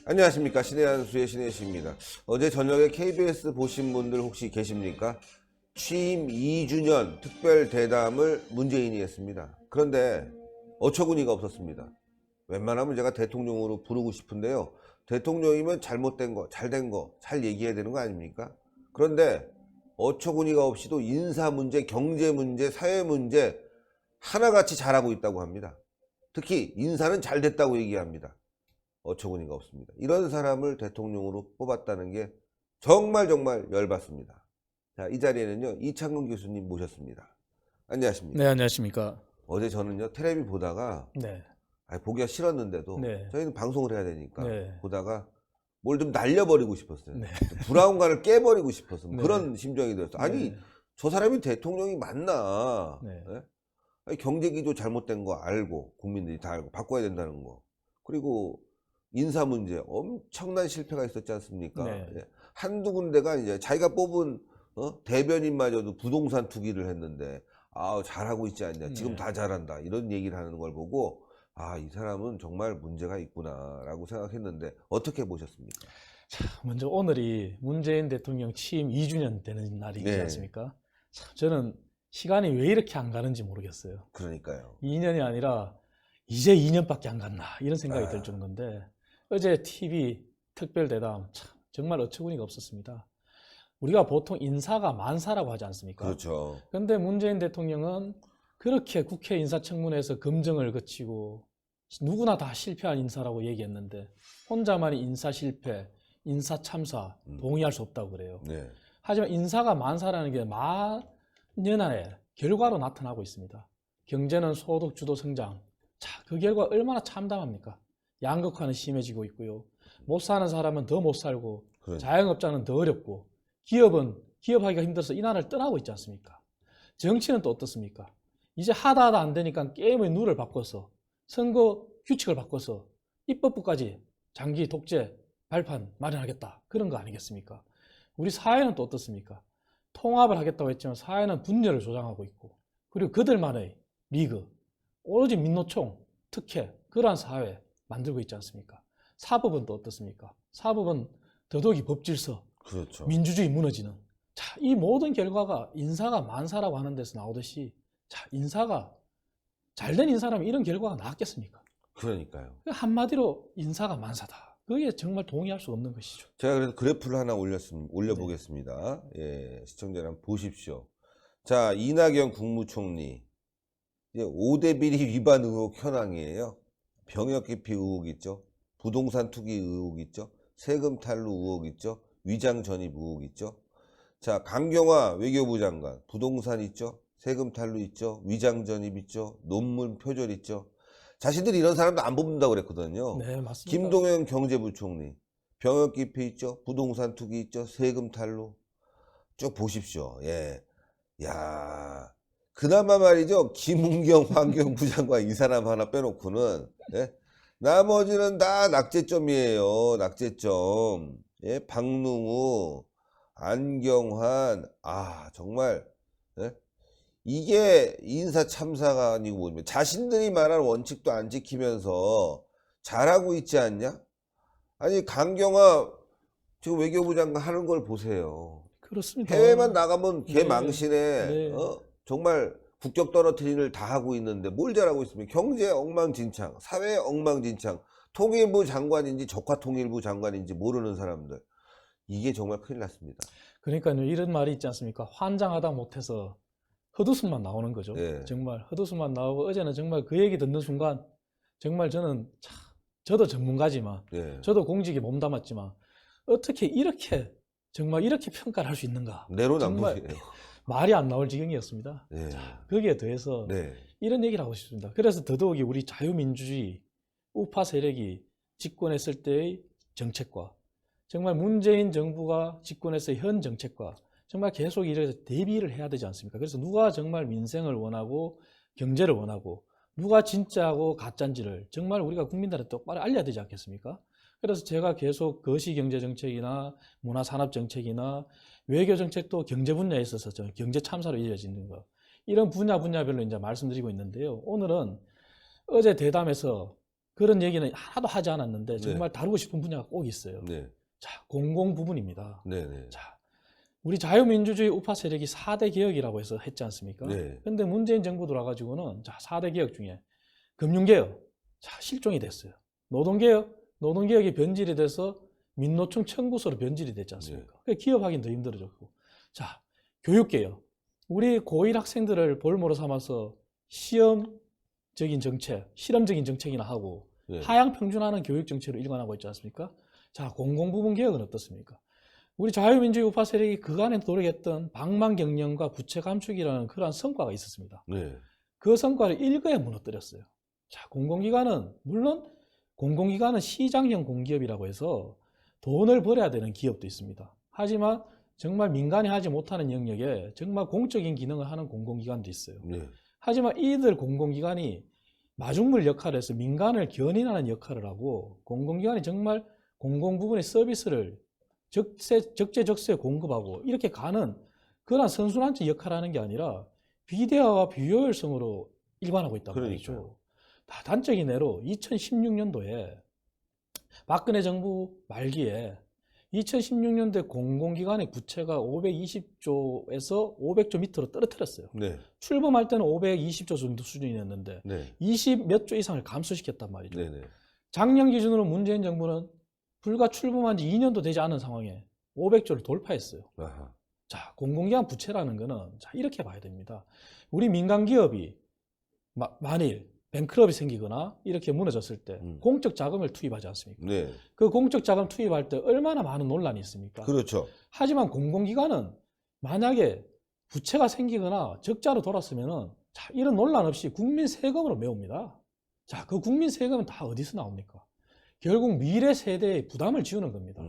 안녕하십니까. 신의 한수의 신혜식입니다. 어제 저녁에 KBS 보신 분들 혹시 계십니까? 취임 2주년 특별 대담을 문재인이 했습니다. 그런데 어처구니가 없었습니다. 웬만하면 제가 대통령으로 부르고 싶은데요. 대통령이면 잘못된 거, 잘된 거, 잘 얘기해야 되는 거 아닙니까? 그런데 어처구니가 없이도 인사 문제, 경제 문제, 사회 문제 하나같이 잘하고 있다고 합니다. 특히 인사는 잘 됐다고 얘기합니다. 어처구니가 없습니다. 이런 사람을 대통령으로 뽑았다는 게 정말 열받습니다. 자, 이 자리에는요, 이창근 교수님 모셨습니다. 안녕하십니까? 네, 안녕하십니까? 어제 저는요, 텔레비 보다가 네, 보기가 싫었는데도 네, 저희는 방송을 해야 되니까 네, 보다가 뭘 좀 날려버리고 싶었어요. 네, 브라운관을 깨버리고 싶었어요. 네. 그런 심정이 들었어요. 아니, 네, 저 사람이 대통령이 맞나? 네. 예? 아니, 경제기조 잘못된 거 알고, 국민들이 다 알고 바꿔야 된다는 거. 그리고 인사 문제 엄청난 실패가 있었지 않습니까? 네. 예. 한두 군데가 이제 자기가 뽑은 대변인마저도 부동산 투기를 했는데 잘하고 있지 않냐, 지금 네. 다 잘한다, 이런 얘기를 하는 걸 보고 이 사람은 정말 문제가 있구나 라고 생각했는데 어떻게 보셨습니까? 자, 먼저 오늘이 문재인 대통령 취임 2주년 되는 날이지 네. 않습니까? 참, 저는 시간이 왜 이렇게 안 가는지 모르겠어요. 그러니까요. 2년이 아니라 이제 2년밖에 안 갔나 이런 생각이 아. 들 정도인데 어제 TV 특별 대담 참 정말 어처구니가 없었습니다. 우리가 보통 인사가 만사라고 하지 않습니까? 그렇죠. 그런데 문재인 대통령은 그렇게 국회 인사청문회에서 검증을 거치고 누구나 다 실패한 인사라고 얘기했는데 혼자만이 인사 실패, 인사 참사 동의할 수 없다고 그래요. 네. 하지만 인사가 만사라는 게 만연하에 결과로 나타나고 있습니다. 경제는 소득 주도 성장. 자, 그 결과 얼마나 참담합니까? 양극화는 심해지고 있고요. 못 사는 사람은 더 못 살고 그러니까. 자영업자는 더 어렵고 기업은 기업하기가 힘들어서 이 나라를 떠나고 있지 않습니까? 정치는 또 어떻습니까? 이제 하다 안 되니까 게임의 룰을 바꿔서 선거 규칙을 바꿔서 입법부까지 장기 독재 발판 마련하겠다. 그런 거 아니겠습니까? 우리 사회는 또 어떻습니까? 통합을 하겠다고 했지만 사회는 분열을 조장하고 있고 그리고 그들만의 리그, 오로지 민노총, 특혜, 그러한 사회 만들고 있지 않습니까? 사법은 또 어떻습니까? 사법은 더더욱이 법질서, 그렇죠. 민주주의 무너지는. 자, 이 모든 결과가 인사가 만사라고 하는 데서 나오듯이 자, 인사가 잘된 인사라면 이런 결과가 나왔겠습니까? 그러니까요. 한마디로 인사가 만사다. 그게 정말 동의할 수 없는 것이죠. 제가 그래서 그래프를 하나 올려보겠습니다. 예, 시청자 여러분 보십시오. 자, 이낙연 국무총리 이제 5대 비리 위반 의혹 현황이에요. 병역 기피 의혹 있죠. 부동산 투기 의혹 있죠. 세금 탈루 의혹 있죠. 위장 전입 의혹 있죠. 자, 강경화 외교부 장관 부동산 있죠. 세금 탈루 있죠. 위장 전입 있죠. 논문 표절 있죠. 자신들이 이런 사람도 안 뽑는다고 그랬거든요. 네, 맞습니다. 김동연 경제부총리 병역 기피 있죠. 부동산 투기 있죠. 세금 탈루 쭉 보십시오. 예, 야, 그나마 말이죠. 김은경 환경부 장관 이 사람 하나 빼놓고는 예? 나머지는 다 낙제점이에요. 낙제점. 예? 박능우, 안경환, 정말 예? 이게 인사 참사가 아니고 뭡니까? 자신들이 말한 원칙도 안 지키면서 잘하고 있지 않냐? 아니, 강경화 지금 외교부 장관 하는 걸 보세요. 그렇습니다. 해외만 나가면 네. 개망신에 네. 정말 국격 떨어뜨리는 일 다 하고 있는데 뭘 잘하고 있습니까? 경제 엉망진창, 사회 엉망진창, 통일부 장관인지 적화통일부 장관인지 모르는 사람들. 이게 정말 큰일 났습니다. 그러니까요, 이런 말이 있지 않습니까? 환장하다 못해서 헛웃음만 나오는 거죠. 네. 정말 헛웃음만 나오고 어제는 정말 그 얘기 듣는 순간 정말 저는 저도 전문가지만 네. 저도 공직에 몸담았지만 어떻게 이렇게 정말 이렇게 평가를 할 수 있는가? 내로남불이에요. 말이 안 나올 지경이었습니다. 네. 거기에 더해서 네. 이런 얘기를 하고 싶습니다. 그래서 더더욱이 우리 자유민주주의 우파 세력이 집권했을 때의 정책과 정말 문재인 정부가 집권했을 현 정책과 정말 계속 이렇게 대비를 해야 되지 않습니까? 그래서 누가 정말 민생을 원하고 경제를 원하고 누가 진짜고 가짜인지를 정말 우리가 국민들한테 똑바로 알려야 되지 않겠습니까? 그래서 제가 계속 거시경제정책이나 문화산업정책이나 외교정책도 경제 분야에 있어서 경제 참사로 이어지는 것, 이런 분야별로 이제 말씀드리고 있는데요. 오늘은 어제 대담에서 그런 얘기는 하나도 하지 않았는데 정말 다루고 싶은 분야가 꼭 있어요. 네. 자, 공공 부분입니다. 네. 네. 자, 우리 자유민주주의 우파 세력이 4대 개혁이라고 해서 했지 않습니까? 네. 근데 문재인 정부 들어와가지고는 자, 4대 개혁 중에 금융개혁, 자, 실종이 됐어요. 노동개혁이 변질이 돼서 민노총 청구서로 변질이 됐지 않습니까? 그래서 기업하기는 더 힘들어졌고. 자, 교육개혁. 우리 고1 학생들을 볼모로 삼아서 실험적인 정책이나 하고 네. 하향 평준화하는 교육 정책으로 일관하고 있지 않습니까? 자, 공공부문 개혁은 어떻습니까? 우리 자유민주주의 우파 세력이 그간에 노력했던 방망경영과 부채 감축이라는 그러한 성과가 있었습니다. 네. 그 성과를 일거에 무너뜨렸어요. 자, 물론 공공기관은 시장형 공기업이라고 해서 돈을 벌어야 되는 기업도 있습니다. 하지만 정말 민간이 하지 못하는 영역에 정말 공적인 기능을 하는 공공기관도 있어요. 네. 하지만 이들 공공기관이 마중물 역할을 해서 민간을 견인하는 역할을 하고 공공기관이 정말 공공부문의 서비스를 적재적소에 공급하고 이렇게 가는 그런 선순환적 역할을 하는 게 아니라 비대화와 비효율성으로 일관하고 있단 말이죠. 단적인 예로 2016년도에 박근혜 정부 말기에 2016년도에 공공기관의 부채가 520조에서 500조 밑으로 떨어뜨렸어요. 네. 출범할 때는 520조 정도 수준이었는데 네. 20 몇 조 이상을 감소시켰단 말이죠. 네. 네. 작년 기준으로 문재인 정부는 불과 출범한 지 2년도 되지 않은 상황에 500조를 돌파했어요. 아하. 자, 공공기관 부채라는 거는 자, 이렇게 봐야 됩니다. 우리 민간 기업이 만일 뱅크럽이 생기거나 이렇게 무너졌을 때 공적 자금을 투입하지 않습니까? 네. 그 공적 자금 투입할 때 얼마나 많은 논란이 있습니까? 그렇죠. 하지만 공공기관은 만약에 부채가 생기거나 적자로 돌았으면은 자, 이런 논란 없이 국민 세금으로 메웁니다. 자, 그 국민 세금은 다 어디서 나옵니까? 결국 미래 세대의 부담을 지우는 겁니다.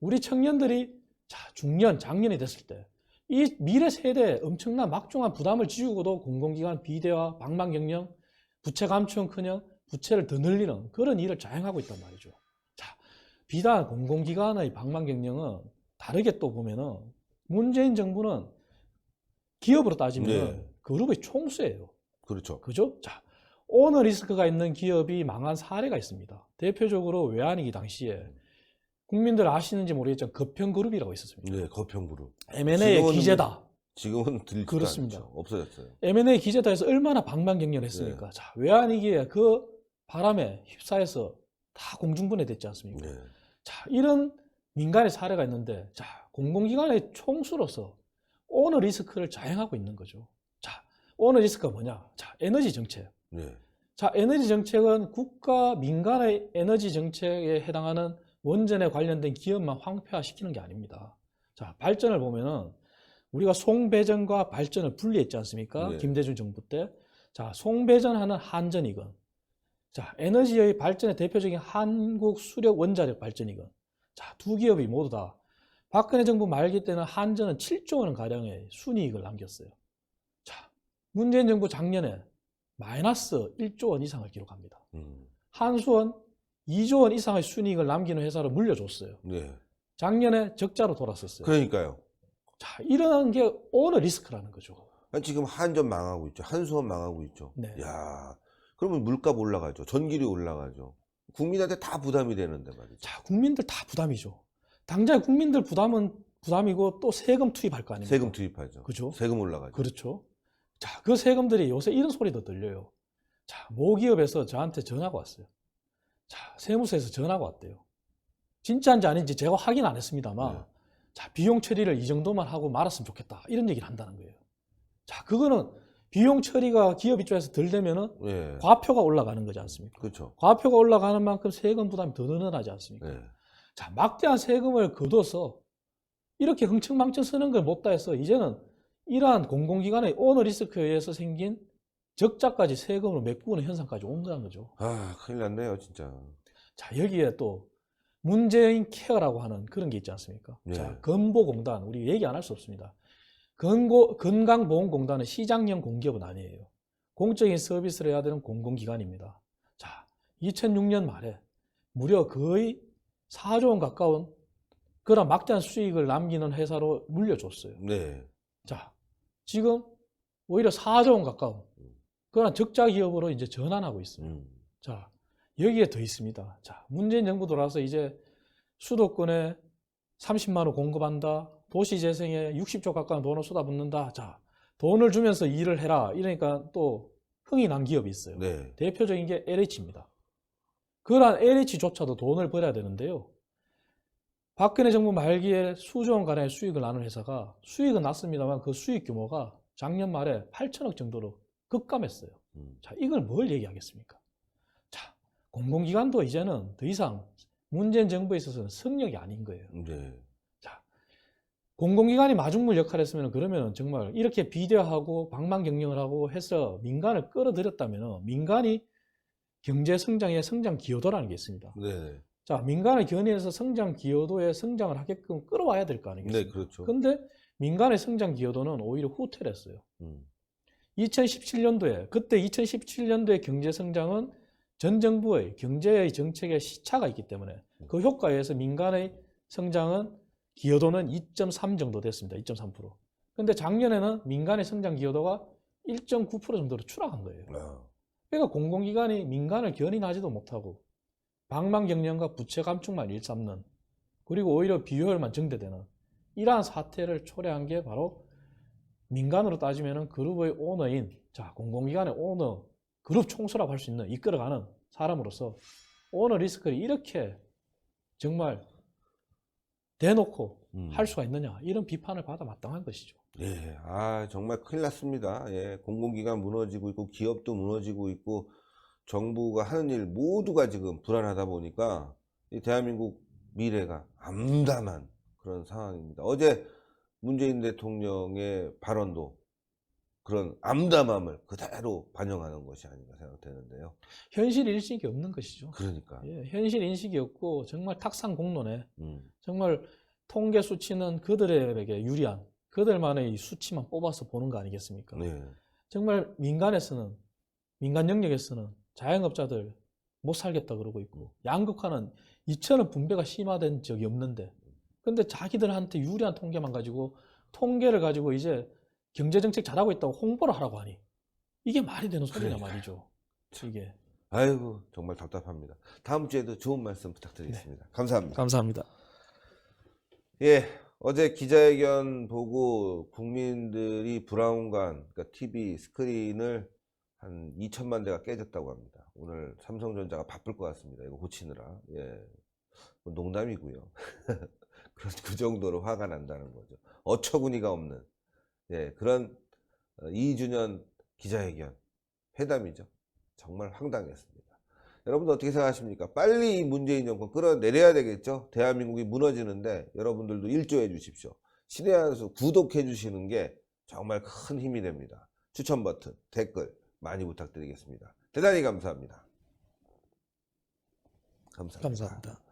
우리 청년들이 자, 중년, 장년이 됐을 때 이 미래 세대에 엄청난 막중한 부담을 지우고도 공공기관 비대화, 방망경영, 부채 감축은커녕 부채를 더 늘리는 그런 일을 자행하고 있단 말이죠. 자, 비단 공공기관의 방망경영은 다르게 또 보면은 문재인 정부는 기업으로 따지면 네. 그룹의 총수예요. 그렇죠. 그죠? 자, 오너 리스크가 있는 기업이 망한 사례가 있습니다. 대표적으로 외환위기 당시에 국민들 아시는지 모르겠지만 거평그룹이라고 있었습니다. 네, 거평그룹. M&A의 기재다. 지금은 들리지도 그렇습니다. 않죠. 없어졌어요. M&A 기재다에서 얼마나 방방경련을 했습니까? 네. 자, 외환위기에 그 바람에 휩싸여서 다 공중분해됐지 않습니까? 네. 자, 이런 민간의 사례가 있는데, 자, 공공기관의 총수로서 오너 리스크를 자행하고 있는 거죠. 자, 오너 리스크가 뭐냐? 자, 에너지 정책. 네. 자, 에너지 정책은 국가 민간의 에너지 정책에 해당하는 원전에 관련된 기업만 황폐화시키는 게 아닙니다. 자, 발전을 보면은 우리가 송배전과 발전을 분리했지 않습니까? 네. 김대중 정부 때. 자, 송배전하는 한전이건, 자, 에너지의 발전의 대표적인 한국수력원자력 발전이건, 자, 두 기업이 모두 다 박근혜 정부 말기 때는 한전은 7조 원 가량의 순이익을 남겼어요. 자, 문재인 정부 작년에 마이너스 1조 원 이상을 기록합니다. 한수원 2조 원 이상의 순이익을 남기는 회사로 물려줬어요. 네. 작년에 적자로 돌았었어요. 그러니까요. 자, 이런 게 오너 리스크라는 거죠. 아니, 지금 한전 망하고 있죠. 한수원 망하고 있죠. 네. 야, 그러면 물값 올라가죠. 전기료 올라가죠. 국민한테 다 부담이 되는데 말이죠. 자, 국민들 다 부담이죠. 당장 국민들 부담은 부담이고 또 세금 투입할 거 아닙니까? 세금 투입하죠. 그죠? 세금 올라가죠. 그렇죠. 자, 그 세금들이 요새 이런 소리도 들려요. 자, 모기업에서 저한테 전화가 왔어요. 자, 세무서에서 전화가 왔대요. 진짜인지 아닌지 제가 확인 안 했습니다만, 네. 자, 비용 처리를 이 정도만 하고 말았으면 좋겠다. 이런 얘기를 한다는 거예요. 자, 그거는 비용 처리가 기업 입장에서 덜 되면은 네. 과표가 올라가는 거지 않습니까? 그렇죠. 과표가 올라가는 만큼 세금 부담이 더 늘어나지 않습니까? 네. 자, 막대한 세금을 거둬서 이렇게 흥청망청 쓰는 걸 못다 해서 이제는 이러한 공공기관의 오너 리스크에 의해서 생긴 적자까지 세금으로 메꾸는 현상까지 온다는 거죠. 아, 큰일 났네요, 진짜. 자, 여기에 또 문재인 케어라고 하는 그런 게 있지 않습니까? 네. 자, 건보공단, 우리 얘기 안 할 수 없습니다. 건강보험공단은 시장형 공기업은 아니에요. 공적인 서비스를 해야 되는 공공기관입니다. 자, 2006년 말에 무려 거의 4조 원 가까운 그런 막대한 수익을 남기는 회사로 물려줬어요. 네. 자, 지금 오히려 4조 원 가까운 그런 적자 기업으로 이제 전환하고 있어요. 자, 여기에 더 있습니다. 자, 문재인 정부 들어와서 이제 수도권에 30만 원 공급한다. 도시재생에 60조 가까운 돈을 쏟아붓는다. 자, 돈을 주면서 일을 해라. 이러니까 또 흥이 난 기업이 있어요. 네. 대표적인 게 LH입니다. 그러한 LH조차도 돈을 벌어야 되는데요. 박근혜 정부 말기에 수조 원 가량의 수익을 나눈 회사가 수익은 났습니다만 그 수익 규모가 작년 말에 8천억 정도로 급감했어요. 자, 이걸 뭘 얘기하겠습니까? 자, 공공기관도 이제는 더 이상 문재인 정부에 있어서는 성역이 아닌 거예요. 네. 자, 공공기관이 마중물 역할을 했으면 그러면 정말 이렇게 비대화하고 방망경영을 하고 해서 민간을 끌어들였다면 민간이 경제 성장의 성장 기여도라는 게 있습니다. 네. 자, 민간을 견인해서 성장 기여도에 성장을 하게끔 끌어와야 될 거 아니겠습니까? 네, 그렇죠. 근데 민간의 성장 기여도는 오히려 후퇴를 했어요. 2017년도에, 그때 2017년도의 경제 성장은 전 정부의 경제의 정책에 시차가 있기 때문에 그 효과에 의해서 민간의 성장은 기여도는 2.3 정도 됐습니다. 2.3%. 근데 작년에는 민간의 성장 기여도가 1.9% 정도로 추락한 거예요. 그러니까 공공기관이 민간을 견인하지도 못하고 방망경영과 부채 감축만 일삼는, 그리고 오히려 비효율만 증대되는 이러한 사태를 초래한 게 바로 민간으로 따지면 그룹의 오너인, 자, 공공기관의 오너, 그룹 총수라고 할 수 있는, 이끌어가는 사람으로서 오너 리스크를 이렇게 정말 대놓고 할 수가 있느냐, 이런 비판을 받아 마땅한 것이죠. 예, 정말 큰일 났습니다. 예, 공공기관 무너지고 있고, 기업도 무너지고 있고, 정부가 하는 일 모두가 지금 불안하다 보니까, 이 대한민국 미래가 암담한 그런 상황입니다. 어제 문재인 대통령의 발언도 그런 암담함을 그대로 반영하는 것이 아닌가 생각되는데요. 현실 인식이 없는 것이죠. 그러니까. 예, 현실 인식이 없고 정말 탁상공론에 정말 통계 수치는 그들에게 유리한, 그들만의 이 수치만 뽑아서 보는 거 아니겠습니까? 네. 정말 민간에서는, 민간 영역에서는 자영업자들 못 살겠다 그러고 있고, 양극화는 이처럼 분배가 심화된 적이 없는데, 근데 자기들한테 유리한 통계만 가지고, 통계를 가지고 이제 경제정책 잘하고 있다고 홍보를 하라고 하니 이게 말이 되는 소리냐 말이죠. 이게. 아이고, 정말 답답합니다. 다음 주에도 좋은 말씀 부탁드리겠습니다. 감사합니다. 감사합니다. 예, 어제 기자회견 보고 국민들이 브라운관, 그러니까 TV 스크린을 한 2천만 대가 깨졌다고 합니다. 오늘 삼성전자가 바쁠 것 같습니다. 이거 고치느라. 예, 농담이고요. 그 정도로 화가 난다는 거죠. 어처구니가 없는, 예, 그런 2주년 기자회견, 회담이죠. 정말 황당했습니다. 여러분들 어떻게 생각하십니까? 빨리 이 문재인 정권 끌어내려야 되겠죠? 대한민국이 무너지는데 여러분들도 일조해 주십시오. 신의 한 수 구독해 주시는 게 정말 큰 힘이 됩니다. 추천 버튼, 댓글 많이 부탁드리겠습니다. 대단히 감사합니다. 감사합니다. 감사합니다.